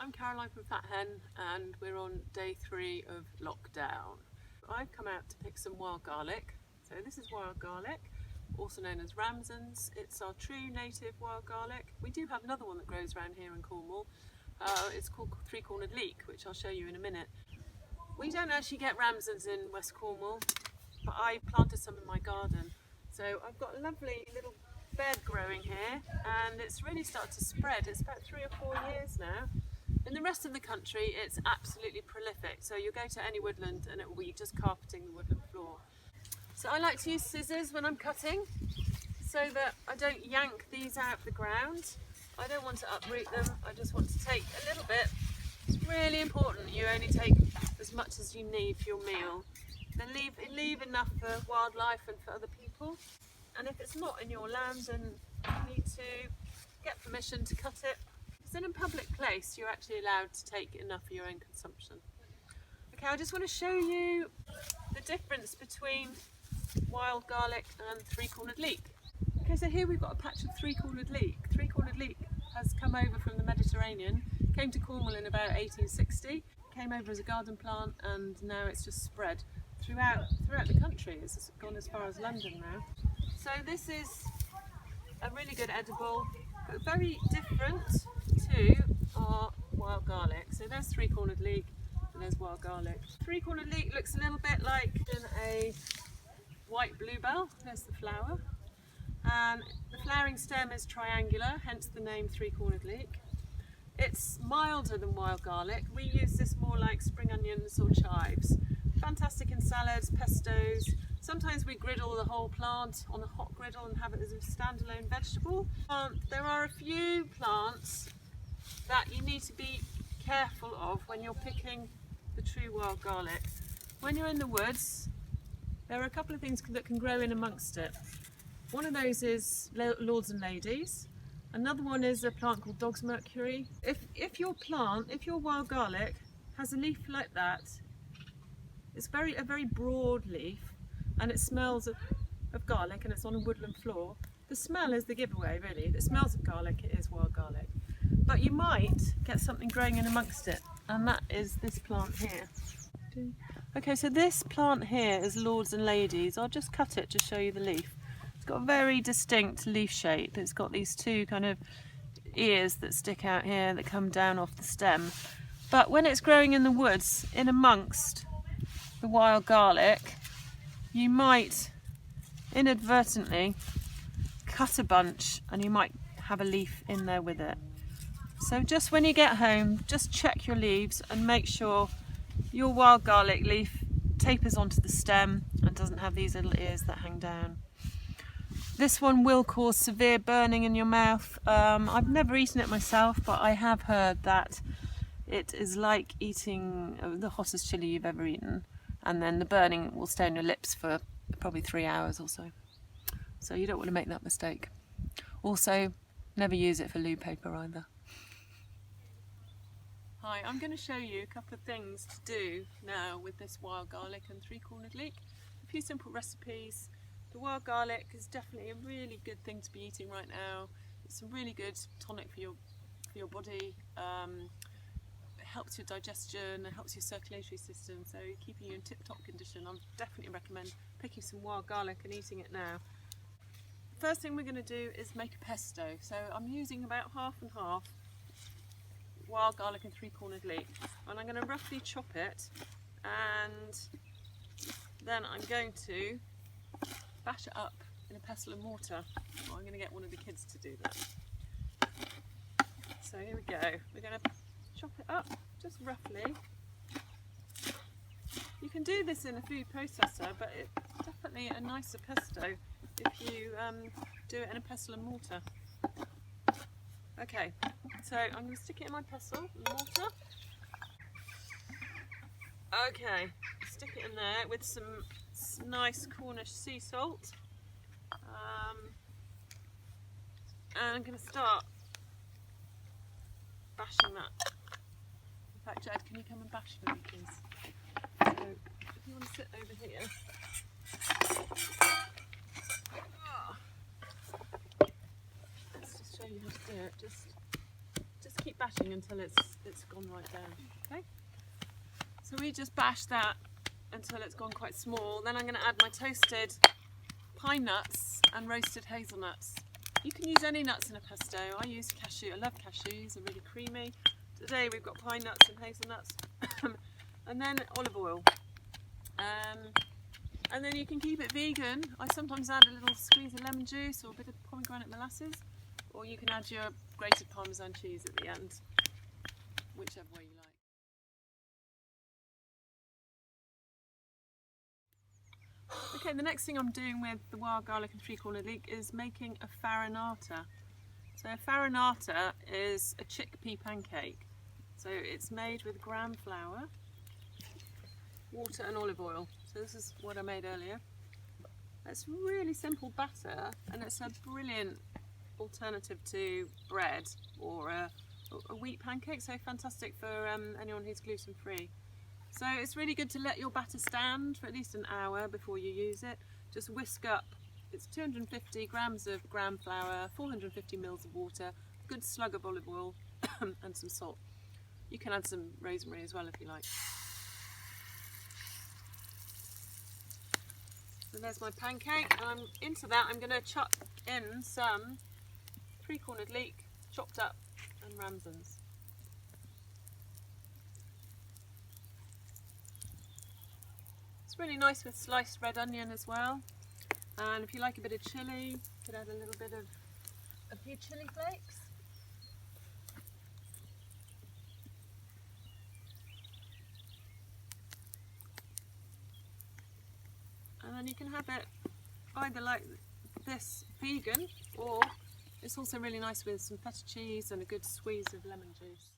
I'm Caroline from Fat Hen and we're on day 3 of lockdown. I've come out to pick some wild garlic. So this is wild garlic, also known as ramsons. It's our true native wild garlic. We do have another one that grows around here in Cornwall. It's called three-cornered leek, which I'll show you in a minute. We don't actually get ramsons in West Cornwall, but I planted some in my garden. So I've got a lovely little bed growing here and it's really started to spread. It's about 3 or 4 years now. In the rest of the country it's absolutely prolific, so you'll go to any woodland and it will be just carpeting the woodland floor. So I like to use scissors when I'm cutting so that I don't yank these out of the ground. I don't want to uproot them, I just want to take a little bit. It's really important you only take as much as you need for your meal. Then leave enough for wildlife and for other people. And if it's not in your land, then you need to get permission to cut it. If it's in a public place, you're actually allowed to take enough for your own consumption. Okay, I just want to show you the difference between wild garlic and three-cornered leek. Okay, so here we've got a patch of three-cornered leek. Three-cornered leek has come over from the Mediterranean, came to Cornwall in about 1860, came over as a garden plant, and now it's just spread throughout the country. It's gone as far as London now. So this is a really good edible, but very different to our wild garlic. So there's three-cornered leek and there's wild garlic. Three-cornered leek looks a little bit like a white bluebell. There's the flower. And the flowering stem is triangular, hence the name three-cornered leek. It's milder than wild garlic. We use this more like spring onions or chives. Fantastic in salads, pestos. Sometimes we griddle the whole plant on a hot griddle and have it as a standalone vegetable. There are a few plants that you need to be careful of when you're picking the true wild garlic. When you're in the woods, there are a couple of things that can grow in amongst it. One of those is lords and ladies. Another one is a plant called dog's mercury. If your wild garlic has a leaf like that, it's a very broad leaf and it smells of garlic and it's on a woodland floor. The smell is the giveaway really. If it smells of garlic, it is wild garlic. But you might get something growing in amongst it, and that is this plant here. Okay, so this plant here is lords and ladies. I'll just cut it to show you the leaf. It's got a very distinct leaf shape. It's got these two kind of ears that stick out here that come down off the stem. But when it's growing in the woods, in amongst the wild garlic, you might inadvertently cut a bunch and you might have a leaf in there with it. So just when you get home, just check your leaves and make sure your wild garlic leaf tapers onto the stem and doesn't have these little ears that hang down. This one will cause severe burning in your mouth. I've never eaten it myself, but I have heard that it is like eating the hottest chilli you've ever eaten, and then the burning will stay on your lips for probably 3 hours or so. So you don't want to make that mistake. Also, never use it for loo paper either. Hi, I'm going to show you a couple of things to do now with this wild garlic and three-cornered leek. A few simple recipes. The wild garlic is definitely a really good thing to be eating right now. It's a really good tonic for your body. It helps your digestion, it helps your circulatory system, so keeping you in tip-top condition. I definitely recommend picking some wild garlic and eating it now. First thing we're going to do is make a pesto. So I'm using about half and half wild garlic and three-cornered leek, and I'm going to roughly chop it, and then I'm going to bash it up in a pestle and mortar. Well, I'm going to get one of the kids to do that. So here we go. We're going to chop it up just roughly. You can do this in a food processor, but it's definitely a nicer pesto if you do it in a pestle and mortar. Okay, so I'm going to stick it in my pestle and mortar. Okay, stick it in there with some nice Cornish sea salt. And I'm going to start bashing that. In fact, Jed, can you come and bash for me, please? So, if you want to sit over here. Let's just show you how to do it. Just keep bashing until it's gone right down. Okay. So we just bash that until it's gone quite small. Then I'm going to add my toasted pine nuts and roasted hazelnuts. You can use any nuts in a pesto. I use cashew. I love cashews. They're really creamy. Today we've got pine nuts and hazelnuts, and then olive oil. And then you can keep it vegan. I sometimes add a little squeeze of lemon juice or a bit of pomegranate molasses, or you can add your grated parmesan cheese at the end, whichever way you like. Okay, the next thing I'm doing with the wild garlic and 3-cornered leek is making a farinata. So a farinata is a chickpea pancake. So it's made with gram flour, water and olive oil. So this is what I made earlier. It's really simple batter, and it's a brilliant alternative to bread or a wheat pancake, so fantastic for anyone who's gluten free. So it's really good to let your batter stand for at least an hour before you use it. Just whisk up, it's 250 grams of gram flour, 450 mils of water, a good slug of olive oil and some salt. You can add some rosemary as well if you like. So there's my pancake, and into that I'm going to chop in some 3-cornered leek, chopped up, and ramsons. It's really nice with sliced red onion as well, and if you like a bit of chilli, you could add a little bit of a few chilli flakes. And then you can have it either like this vegan, or it's also really nice with some feta cheese and a good squeeze of lemon juice.